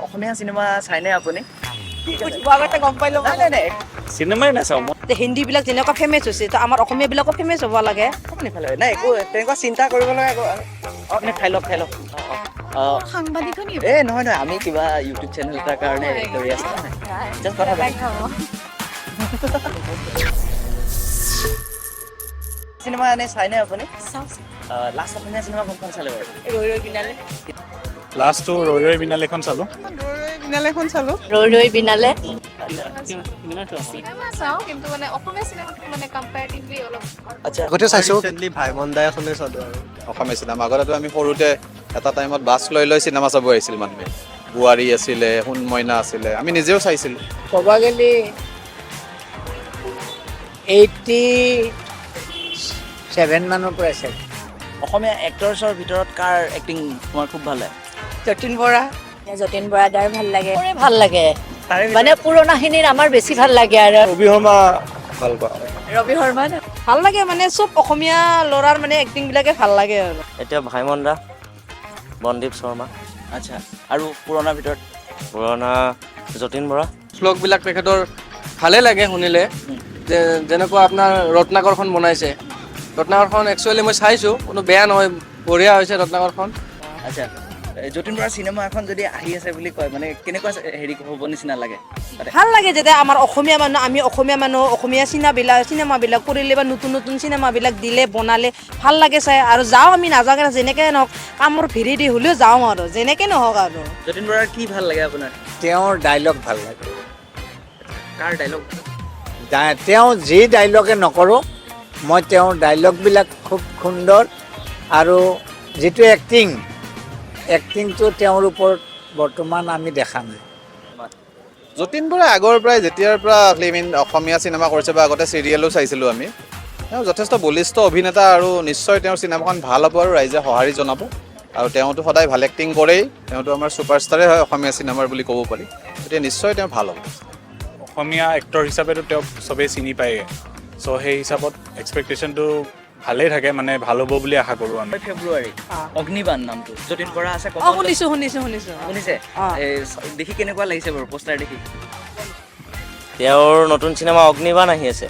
অসমীয়া cinema চাইনে আপুনি? আগতে গম পাই ল'ব। নাই চিনেমাই নাচাওঁ মই। হিন্দী বিলাক যেনেকুৱা ফেমাছ হৈছে তো আমাৰ অসমীয়া বিলাকো ফেমাছ হ'ব লাগে। আপুনি ফালে নাই একো তেনেকুৱা চিন্তা কৰিব লগা একো আপুনি খাই লওক সাংবাদিক নহয় আমি কিবা ইউটিউব চেনেল এটাৰ কাৰণে কৰি আছো জাষ্ট কথা চিনেমা এনে চাইনে আপুনি? লাষ্ট অসমীয়া চিনেমা কোনখন চালে বাৰু? ৰৈ ৰৈ বিনালে। লাষ্টটো ৰৈ ৰৈ বিনালেখন চালো। ৰৈ ৰৈ বিনালে। চিনেমা চাওঁ কিন্তু মানে অসমীয়া চিনেমাটো মানে কম্পেয়াৰিটিভলি অলপ আচ্ছা আগতে চাইছো ৰিসেন্টলি ভাই মন্দাই আছলে চালো আৰু অসমীয়া চিনেমা আগতেতো আমি সৰুতে এটা টাইমত বাছ লৈ চিনেমা চাব আহিছিল মানুহে বুৱাৰী আছিলে হুন মইনা আছিলে আমি নিজেও চাইছিলো ক'ব গ'লে 87 মানৰ পৰা চাই অসমীয়া এক্টৰছৰ ভিতৰত কাৰ এক্টিং তোমাৰ খুব ভাল লাগে? যতীন বৰা দাৰ ভাল লাগে ভাল লাগে মানে পুৰণাখিনিৰ আমাৰ বেছি ভাল লাগে আৰু ৰবি শৰ্মা ভাল পাওঁ ৰবি শৰ্মা ভাল লাগে মানে চব অসমীয়া ল'ৰাৰ মানে এক্টিং বিলাকে ভাল লাগে আৰু এতিয়া ভাইমন দা বনদীপ শৰ্মা আচ্ছা আৰু পুৰণাৰ ভিতৰত পুৰণা যতীন বৰা শ্লোকবিলাক তেখেতৰ ভালে লাগে শুনিলে যে যেনেকুৱা আপোনাৰ ৰত্নাকৰখন বনাইছে ৰত্নাকৰখন একচুৱেলি মই চাইছোঁ কোনো বেয়া নহয় বঢ়িয়া হৈছে ৰত্নাকৰখন আচ্ছা যতীন বৰা চিনেমা এখন যদি আহি আছে বুলি কয় মানে কেনেকুৱা হেৰি হ'ব নিচিনা লাগে? ভাল লাগে যেতিয়া আমাৰ অসমীয়া মানুহ আমি অসমীয়া মানুহ অসমীয়া চিনেমাবিলাক কৰিলে বা নতুন নতুন চিনেমাবিলাক দিলে বনালে ভাল লাগে চাই আৰু যাওঁ আমি নাযাওঁকে যেনেকৈ নহওক কামৰ ভিৰি দি হ'লেও যাওঁ আৰু যেনেকৈ নহওক আৰু যতীন বৰাৰ কি ভাল লাগে আপোনাৰ? তেওঁৰ ডাইলগ ভাল লাগে কাৰ ডাইলগ? তেওঁ যি ডাইলগে নকৰোঁ মই তেওঁৰ ডাইলগবিলাক খুব সুন্দৰ আৰু যিটো এক্টিংটো তেওঁৰ ওপৰত বৰ্তমান আমি দেখা নাই যতীন বৰা আগৰ পৰাই যেতিয়াৰ পৰা অসমীয়া চিনেমা কৰিছে বা আগতে চিৰিয়েলো চাইছিলোঁ আমি তেওঁ যথেষ্ট বলিষ্ঠ অভিনেতা আৰু নিশ্চয় তেওঁৰ চিনেমাখন ভাল হ'ব আৰু ৰাইজে সঁহাৰি জনাব আৰু তেওঁতো সদায় ভাল এক্টিং কৰেই তেওঁতো আমাৰ ছুপাৰষ্টাৰেই হয় অসমীয়া চিনেমাৰ বুলি ক'ব পাৰি গতিকে নিশ্চয় তেওঁ ভাল হ'ব অসমীয়া এক্টৰ হিচাপেতো তেওঁক চবেই চিনি পায়েই চ' সেই হিচাপত এক্সপেক্টেশ্যনটো ভালেই থাকে মানে ভাল হ'ব বুলি আশা কৰোঁ আমি ফেব্ৰুৱাৰী অগ্নিবাণ নামটো যতীন বৰা আছে শুনিছে দেখি কেনেকুৱা লাগিছে বাৰু পোষ্টাৰ দেখি? তেওঁৰ নতুন চিনেমা অগ্নিবাণ আহি আছে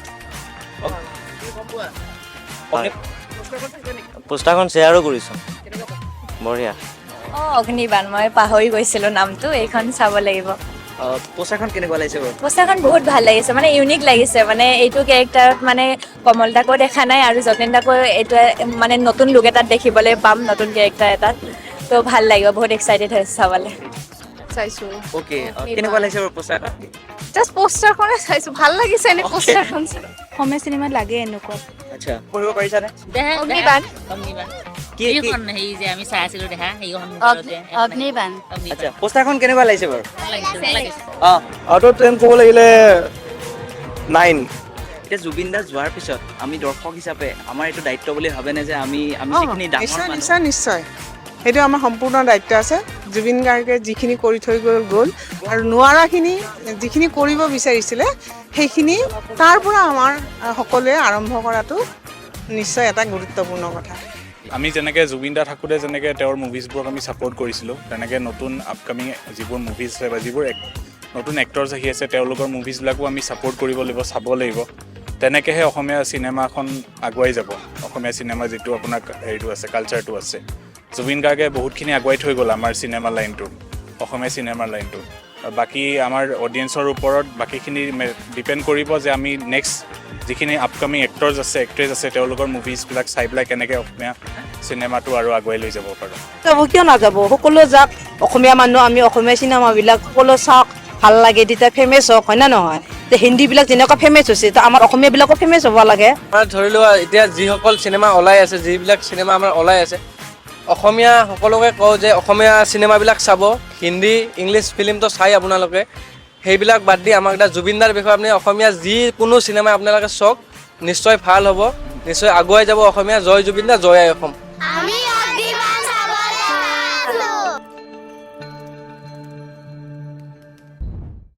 পোষ্টাৰখন শ্বেয়াৰো কৰিছোঁ বঢ়িয়া অগ্নিবাণ মই পাহৰি গৈছিলোঁ নামটো এইখন চাব লাগিব পোষ্টাৰখন কেনেকুৱা লাগিছে বাৰু? পোষ্টাৰখন বহুত ভাল লাগিছে মানে ইউনিক লাগিছে মানে এইটো কেৰেক্টাৰত মানে কমল দাকো দেখা নাই আৰু যতীন দাকো এইটো মানে নতুন লুক এটাত দেখিবলৈ পাম নতুন কেৰেক্টাৰ এটাত তো ভাল লাগিব বহুত এক্সাইটেড হৈছে চাবলৈ চাইছোঁ অ'কে কেনেকুৱা লাগিছে বাৰু পোষ্টাৰখন? জাষ্ট পোষ্টাৰখনে চাইছোঁ ভাল লাগিছে এনে পোষ্টাৰখন অসমীয়া চিনেমাত লাগে এনেকুৱা আচ্ছা পঢ়িব পাৰিছানে? অগ্নিবাণ অগ্নিবাণ আচ্ছা পোষ্টাৰখন কেনেকুৱা লাগিছে বাৰু? আউট অফ 10 ক'ব লাগিলে 9 এতিয়া জুবিন দা যোৱাৰ পিছত আমি দৰ্শক হিচাপে আমাৰ এইটো দায়িত্ব বুলি ভাবেনে যে আমি যিখিনি ডাঙৰ নিশ্চয় সেইটো আমাৰ সম্পূৰ্ণ দায়িত্ব আছে জুবিন গাৰ্গে যিখিনি কৰি থৈ গ'ল আৰু নোৱাৰাখিনি যিখিনি কৰিব বিচাৰিছিলে সেইখিনি তাৰ পৰা আমাৰ সকলোৱে আৰম্ভ কৰাটো নিশ্চয় এটা গুৰুত্বপূৰ্ণ কথা আমি যেনেকৈ জুবিন দা থাকোঁতে যেনেকৈ তেওঁৰ মুভিজবোৰক আমি ছাপোৰ্ট কৰিছিলোঁ তেনেকৈ নতুন আপকামিং যিবোৰ মুভিজ আছে বা যিবোৰ নতুন এক্টৰ্ছ আহি আছে তেওঁলোকৰ মুভিজবিলাকো আমি ছাপোৰ্ট কৰিব লাগিব চাব লাগিব তেনেকৈহে অসমীয়া চিনেমাখন আগুৱাই যাব অসমীয়া চিনেমা যিটো আপোনাৰ হেৰিটো আছে কালচাৰটো আছে জুবিন গাৰ্গে বহুতখিনি আগুৱাই থৈ গ'ল আমাৰ চিনেমা লাইনটোত অসমীয়া চিনেমাৰ লাইনটোত বাকী আমাৰ অডিয়েঞ্চৰ ওপৰত বাকীখিনি ডিপেণ্ড কৰিব যে আমি নেক্সট যিখিনি আপকামিং এক্টৰ্ছ আছে এক্ট্ৰেছ আছে তেওঁলোকৰ মুভিজবিলাক চাই পেলাই কেনেকৈ অসমীয়া চিনেমাটো আৰু আগুৱাই লৈ যাব পাৰোঁ কিয় নাযাব সকলোৱে যাওক অসমীয়া মানুহ আমি অসমীয়া চিনেমাবিলাক সকলো চাওক ভাল লাগে তেতিয়া ফেমাছ হওক হয় না নহয় হিন্দীবিলাক যেনেকুৱা ফেমাছ হৈছে তো আমাৰ অসমীয়াবিলাকো ফেমাছ হ'ব লাগে ধৰি লোৱা এতিয়া যিসকল চিনেমা ওলাই আছে যিবিলাক চিনেমা আমাৰ ওলাই আছে অসমীয়া সকলোকে কওঁ যে অসমীয়া চিনেমাবিলাক চাব হিন্দী ইংলিছ ফিল্মটো চাই আপোনালোকে সেইবিলাক বাদ দি আমাক এটা জুবিন দাৰ বিষয়ে আপুনি অসমীয়া যিকোনো চিনেমা আপোনালোকে চাওক নিশ্চয় ভাল হ'ব নিশ্চয় আগুৱাই যাব অসমীয়া জয় জুবিন দা জয় আই অসম